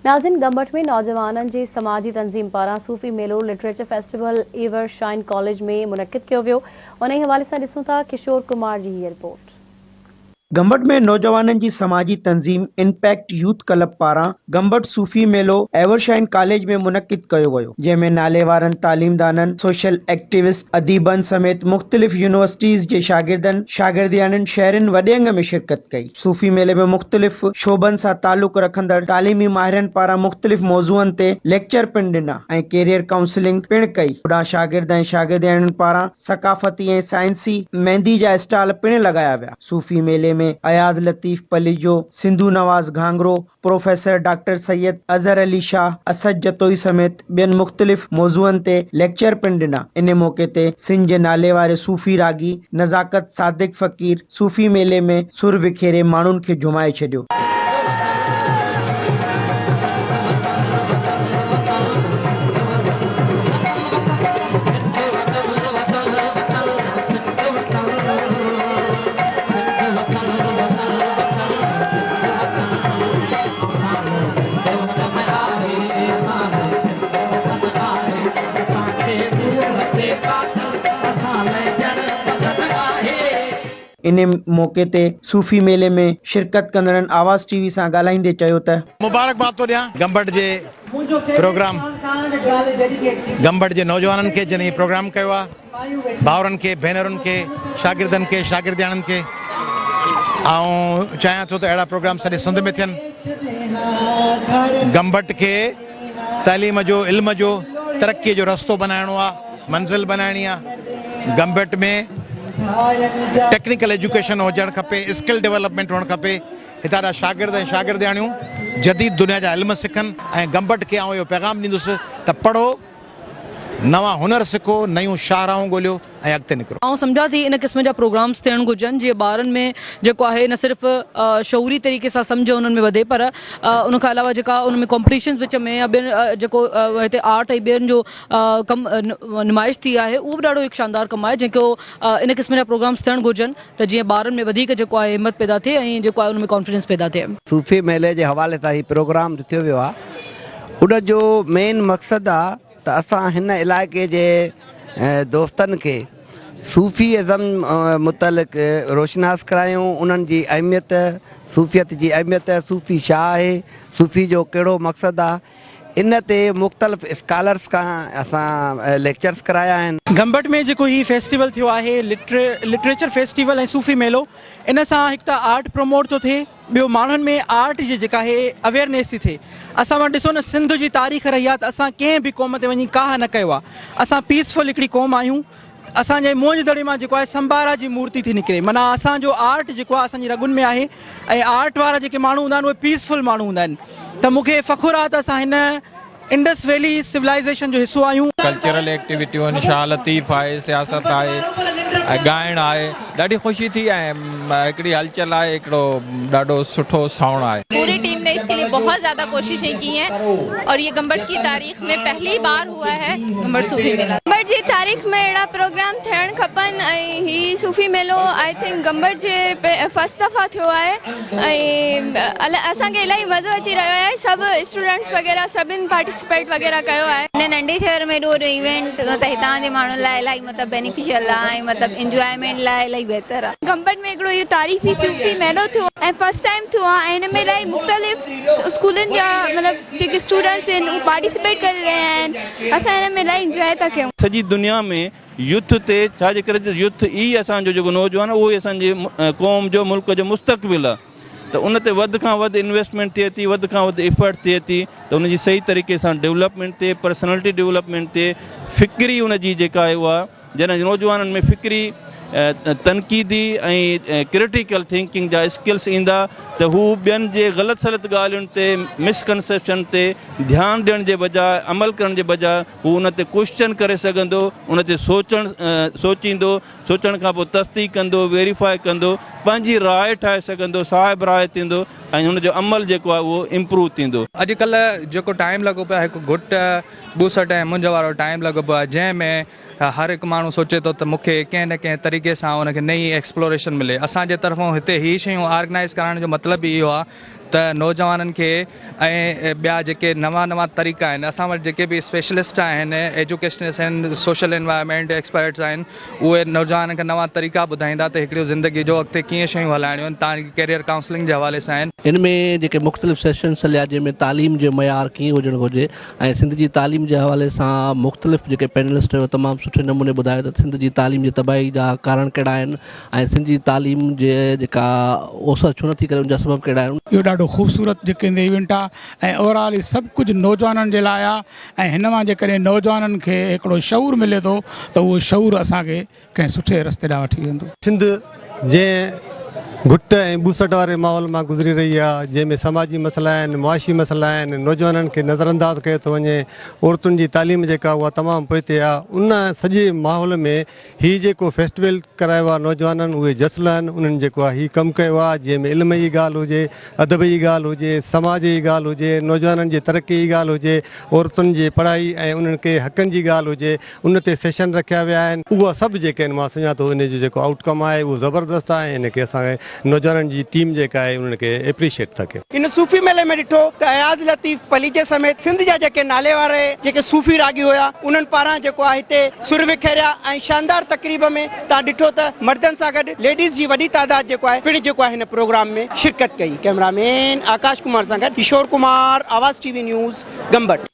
नाज़रीन, गंबट में नौजवाननि जी समाजी तंज़ीम पारां सूफ़ी मेलो literature festival ever shine college में मुनक़िद कियो वियो। उन हवाले सां ॾिसूं था किशोर कुमार जी हीअ रिपोर्ट। गंबट में नौजवाननि जी समाजी तंज़ीम इम्पैक्ट यूथ क्लब पारां गंबट सूफ़ी मेलो एवरशाइन कॉलेज में मुनक़िद कयो वियो, जंहिंमें नाले वारनि तालीमदाननि, सोशल एक्टिविस्ट, अदीबनि समेत मुख़्तलिफ़ यूनिवर्सिटीज़ जे शागिर्दनि, शागिर्दियाननि, शहरनि वॾेंग में शिरकत कई। सूफ़ी मेले में मुख़्तलिफ़ शोबनि सां तालुक़ रखंदड़ तालीमी माहिरनि पारां मुख़्तलिफ़ मौज़ूअनि ते लेक्चर पिणु ॾिना ऐं कैरियर काउंसलिंग पिणु कई। होॾां शागिर्द ऐं शागिर्दियाननि पारां सक़ाफ़ती ऐं साइंसी मेहंदी जा स्टॉल पिणु लॻाया विया। सूफ़ी मेले में अयाज़ लतीफ़ पलीजो, सिंधु नवाज़ घांगरो, प्रोफेसर डॉक्टर सैयद अज़हर अली शाह, असद जतोई समेत ॿियनि मुख़्तलिफ़ मौज़ूअनि ते लेक्चर पिणु ॾिना। इन मौक़े ते सिंध जे नाले वारे सूफ़ी रागी नज़ाकत सादिक फ़कीर सूफ़ी मेले में सुर विखेरे माण्हुनि खे झुमाए छॾियो। इन मौके ते सूफ़ी मेले में शिरकत कंदड़नि आवाज़ टीवी सां ॻाल्हाईंदे चयो त मुबारकबाद थो ॾियां गंबट जे प्रोग्राम गंबट जे नौजवाननि खे जॾहिं प्रोग्राम कयो आहे, भाउरनि खे, भेनरुनि खे, शागिर्दनि खे, शागिर्दियाणनि खे, ऐं चाहियां थो त अहिड़ा प्रोग्राम सॼे सिंध में थियनि। गंबट खे तालीम जो, इल्म जो, तरक़ीअ जो रस्तो बनाइणो आहे, मंज़िल बनाइणी आहे। गंबट में टेक्निकल एजुकेशन हुजणु खपे, स्किल डेवलपमेंट हुअणु खपे। हितां जा शागिर्द ऐं शागिर्दियाणियूं जदीद दुनिया जा इल्म सिखनि ऐं गंबट खे आउं इहो पैगाम ॾींदुसि त पढ़ो, नवां हुनर सिखो, नयूं शाहराऊं ॻोल्हियो ऐं अॻिते निकिरो। ऐं सम्झा थी इन क़िस्म जा प्रोग्राम्स थियणु घुरिजनि जीअं ॿारनि में जेको आहे न सिर्फ़ु शऊरी तरीक़े सां सम्झ उन्हनि में वधे, पर उन खां अलावा जेका उन में कॉम्पिटिशन्स विच में या ॿियनि जेको हिते आर्ट ऐं ॿियनि जो नुमाइश थी आहे, उहो बि ॾाढो हिकु शानदार कमु आहे जेको इन क़िस्म जा प्रोग्राम्स थियणु घुरिजनि त जीअं ॿारनि में वधीक जेको आहे हिमत पैदा थिए ऐं जेको आहे उन में कॉन्फिडेंस पैदा थिए। सूफ़ी मेले जे हवाले सां हीउ प्रोग्राम थियो वियो आहे। उन जो मेन मक़सदु आहे त असां हिन इलाइक़े जे दोस्तनि खे सूफ़ीज़म मुतलिक़ रोशनास करायूं, उन्हनि जी अहमियत, सूफ़ियत जी अहमियत, सूफ़ी छा आहे, सूफ़ी जो कहिड़ो मक़सदु आहे। इन ते मुख़्तलिफ़ स्कॉलर्स खां असां लेक्चर्स कराया आहिनि। गंबट में जेको ही फेस्टिवल थियो आहे लिटरेचर फेस्टिवल ऐं सूफ़ी मेलो, इन सां हिकु त आर्ट प्रमोट थो थिए, ॿियो माण्हुनि में आर्ट जी जेका आहे अवेयरनेस थी थिए। असां वटि ॾिसो न सिंध जी तारीख़ रही आहे त असां कंहिं बि क़ौम ते वञी काह न कयो आहे। असां पीसफुल हिकिड़ी क़ौम आहियूं। असांजे मोज दड़े मां जेको आहे संबारा जी मूर्ति थी निकिरे, माना असांजो आर्ट जेको आहे असांजी रगुनि में आहे ऐं आर्ट वारा जेके माण्हू हूंदा आहिनि उहे पीसफुल माण्हू हूंदा आहिनि। त मूंखे फ़ख़ुरु आहे त असां हिन इंडस वैली सिविलाइज़ेशन जो हिसो आहियूं। कल्चरल एक्टिविटियूं आहिनि, शाह लतीफ़ आहे, सियासत आहे, ॻाइणु आहे, ॾाढी ख़ुशी थी ऐं हिकिड़ी हलचल आहे, हिकिड़ो ॾाढो सुठो साउंड आहे। पूरी टीम ने इसके लिए बहुत ज़्यादा कोशिशें की हैं और ये गंबट की तारीख में पहली बार हुआ है गंबट सूफ़ी मेला। गंबट जी तारीख़ में अहिड़ा प्रोग्राम थियणु खपनि ऐं ही सूफ़ी मेलो I think Gambat J first दफ़ा थियो आहे ऐं असांखे इलाही मज़ो अची रहियो आहे। सभु स्टूडेंट्स वग़ैरह सभिनि पार्टिसिपेट वग़ैरह कयो आहे। नंढे शहर में एॾो इवेंट त हितां जे माण्हुनि लाइ इलाही मतिलबु बेनिफिशियल आहे ऐं मतिलबु इंजॉयमेंट लाइ इलाही बहितर आहे। गंबट में हिकिड़ो इहो तारीख़ी सूफ़ी मेलो थियो ऐं फर्स्ट टाइम थियो आहे ऐं हिन में इलाही मुख़्तलिफ़ स्कूलनि जा मतिलबु जेके स्टूडेंट्स आहिनि उहे पार्टिसिपेट करे रहिया आहिनि। असां हिन में इलाही इंजॉय था कयूं। सॼी दुनिया में युथ ते छाजे करे युथ ई असांजो जेको नौजवान उहो ई असांजे क़ौम जो, मुल्क जो मुस्तक़बिल आहे। त उन ते वधि खां वधि इन्वेस्टमेंट थिए थी, वधि खां वधि एफर्ट थिए थी त उनजी सही तरीक़े सां डेवलपमेंट थिए, पर्सनैलिटी डेवलपमेंट थिए, फ़िक्री उनजी जेका आहे उहा जॾहिं नौजवाननि में फ़िक्री तनक़ीदी ऐं क्रिटिकल थिंकिंग जा स्किल्स ईंदा त हू ॿियनि जे ग़लति सलत ॻाल्हियुनि ते, मिसकनसेप्शन ते ध्यानु ॾियण जे बजाए, अमल करण जे बजाए हू उन ते क्वेश्चन करे सघंदो, उन ते सोचींदो, सोचण खां पोइ तस्दीक कंदो, वेरीफाई कंदो, पंहिंजी राय ठाहे सघंदो, साहिब राय थींदो ऐं हुनजो अमल जेको आहे उहो इम्प्रूव थींदो। अॼुकल्ह जेको टाइम लॻो पियो आहे, हिकु घुट ॿूसट ऐं मुंझ वारो टाइम लॻो पियो आहे, जंहिंमें हर हिकु माण्हू सोचे थो त मूंखे कंहिं न कंहिं तरीक़े सां उनखे नई एक्सप्लोरेशन मिले। असांजे तरफ़ां हिते ही शयूं ऑर्गेनाइज़ करण जो मतिलबु इहो आहे त नौजवाननि खे ऐं ॿिया जेके नवां तरीक़ा आहिनि असां वटि जेके बि स्पेशलिस्ट आहिनि एजुकेशनिस्ट आहिनि सोशल एनवायरमेंट एक्सपर्ट्स आहिनि उहे नौजवाननि खे नवां तरीक़ा ॿुधाईंदा त हिकिड़ी ज़िंदगी जो अॻिते कीअं शयूं हलाइणियूं आहिनि तव्हांजी कैरियर काउंसलिंग जे हवाले सां आहिनि। इनमें जेके मुख़्तलिफ़ सेशन्स हलिया जंहिंमें तालीम जो मयार कीअं हुजणु घुरिजे ऐं सिंध जी तालीम जे हवाले सां मुख़्तलिफ़ जेके पैनलिस्ट हुयो तमामु सुठे नमूने ॿुधायो त सिंध जी तालीम जी तबाही जा कारण कहिड़ा आहिनि ऐं सिंध जी तालीम जे जेका ओसर छो नथी करे उनजा सबब कहिड़ा आहिनि। इहो ॾाढो ख़ूबसूरत जेके इवेंट आहे ऐं ओवरऑल सभु कुझु नौजवाननि जे लाइ आहे ऐं हिन मां जेकॾहिं नौजवाननि खे हिकिड़ो शऊर मिले थो त उहो शऊर असांखे कंहिं सुठे रस्ते ॾांहुं वठी वेंदो। सिंध जंहिं घुट ऐं ॿूसट वारे माहौल मां गुज़री रही आहे जंहिंमें समाजी मसइला आहिनि मुआशी मसइला आहिनि नौजवाननि खे नज़रअंदाज़ कयो थो वञे औरतुनि जी तालीम जेका उहा तमामु पोइते आहे उन सॼे माहौल में हीउ जेको फेस्टिवल करायो आहे नौजवाननि उहे जसल आहिनि उन्हनि जेको आहे हीउ कमु कयो आहे जंहिंमें इल्म जी ॻाल्हि हुजे अदब जी ॻाल्हि हुजे समाज जी ॻाल्हि हुजे नौजवाननि जी तरक़ी जी ॻाल्हि हुजे औरतुनि जी पढ़ाई ऐं उन्हनि खे हक़नि जी ॻाल्हि हुजे उन ते सेशन रखिया विया आहिनि उहा सभु जेके आहिनि मां सुञा थो इन जो जेको आउटकम आहे उहो ज़बरदस्त आहे ऐं इनखे असांखे नौजवाननि जी टीम जेका आहे उन्हनि खे एप्रिशिएट थी कयो। इन सूफ़ी मेले में ॾिठो त अयाज़ लतीफ़ पलीजे समेत सिंध जा जेके नाले वारे जेके सूफ़ी रागी हुया उन्हनि पारां जेको आहे हिते सुर विखेरिया ऐं शानदार तक़रीब में तव्हां ॾिठो त मर्दनि सां गॾु लेडीज़ जी वॾी तादाद जेको आहे पिण जेको आहे हिन प्रोग्राम में शिरकत कई। कैमरामैन आकाश कुमार सां गॾु किशोर कुमार, आवाज़ टीवी न्यूज़, गंबट।